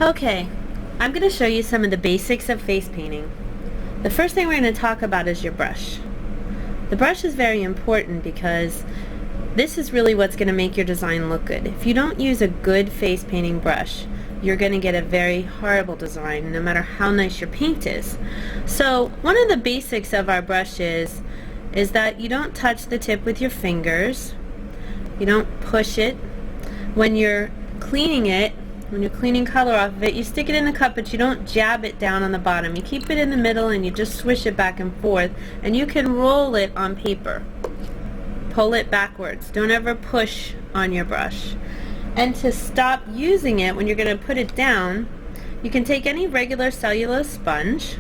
Okay, I'm going to show you some of the basics of face painting. The first thing we're going to talk about is your brush. The brush is very important because this is really what's going to make your design look good. If you don't use a good face painting brush, you're going to get a very horrible design no matter how nice your paint is. So one of the basics of our brush is that you don't touch the tip with your fingers. You don't push it. When you're cleaning it, when you're cleaning color off of it, you stick it in the cup, but you don't jab it down on the bottom. You keep it in the middle and you just swish it back and forth, and you can roll it on paper. Pull it backwards. Don't ever push on your brush. And to stop using it when you're going to put it down, you can take any regular cellulose sponge,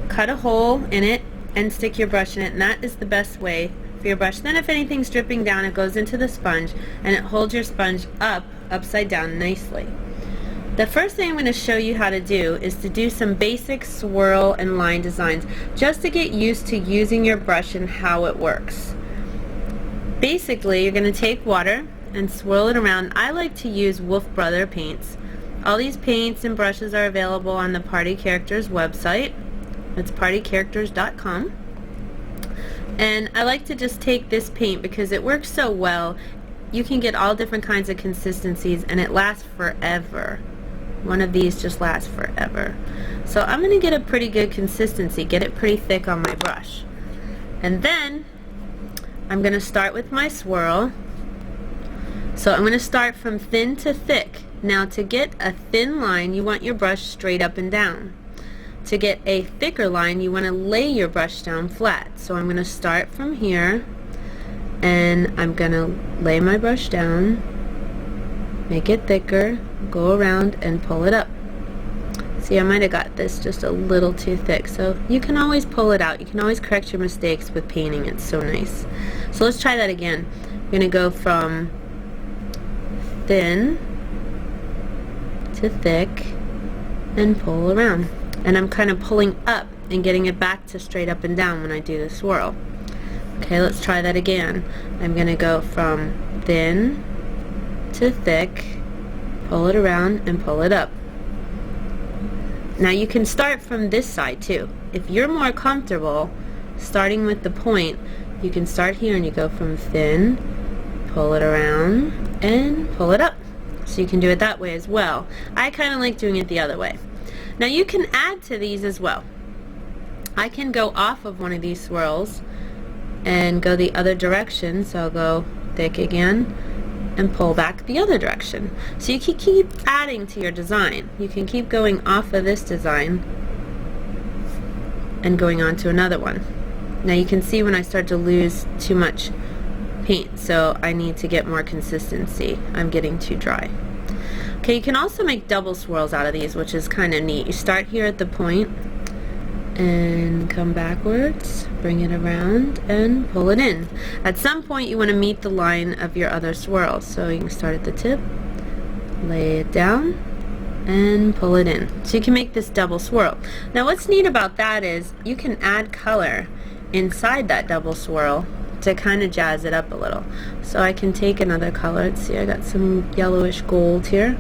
cut a hole in it, and stick your brush in it, and that is the best way for your brush. Then if anything's dripping down, it goes into the sponge and it holds your sponge upside down nicely. The first thing I'm going to show you how to do is to do some basic swirl and line designs just to get used to using your brush and how it works. Basically, you're going to take water and swirl it around. I like to use Wolf Brother paints. All these paints and brushes are available on the Party Characters website. It's partycharacters.com. And I like to just take this paint because it works so well. You can get all different kinds of consistencies and it lasts forever. One of these just lasts forever. So I'm going to get a pretty good consistency, get it pretty thick on my brush. And then I'm going to start with my swirl. So I'm going to start from thin to thick. Now to get a thin line, you want your brush straight up and down. To get a thicker line, you want to lay your brush down flat. So I'm going to start from here and I'm going to lay my brush down, make it thicker, go around and pull it up. See, I might have got this just a little too thick, so you can always pull it out. You can always correct your mistakes with painting. It's so nice. So let's try that again. I'm going to go from thin to thick and pull around. And I'm kind of pulling up and getting it back to straight up and down when I do the swirl. Okay, let's try that again. I'm going to go from thin to thick, pull it around, and pull it up. Now you can start from this side too. If you're more comfortable starting with the point, you can start here and you go from thin, pull it around, and pull it up. So you can do it that way as well. I kind of like doing it the other way. Now you can add to these as well. I can go off of one of these swirls and go the other direction, so I'll go thick again and pull back the other direction. So you can keep adding to your design. You can keep going off of this design and going on to another one. Now you can see when I start to lose too much paint, so I need to get more consistency. I'm getting too dry. Okay, you can also make double swirls out of these, which is kind of neat. You start here at the point and come backwards, bring it around, and pull it in. At some point you want to meet the line of your other swirl, so you can start at the tip, lay it down, and pull it in. So you can make this double swirl. Now what's neat about that is you can add color inside that double swirl to kind of jazz it up a little. So I can take another color. Let's see, I got some yellowish gold here,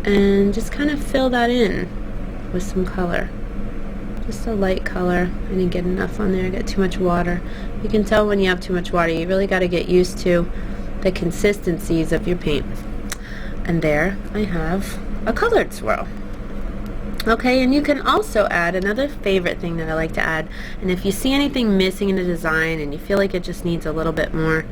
and just kind of fill that in with some color. Just a light color. I didn't get enough on there. I got too much water. You can tell when you have too much water. You really got to get used to the consistencies of your paint. And there I have a colored swirl. Okay, and you can also add another favorite thing that I like to add, and if you see anything missing in the design and you feel like it just needs a little bit more,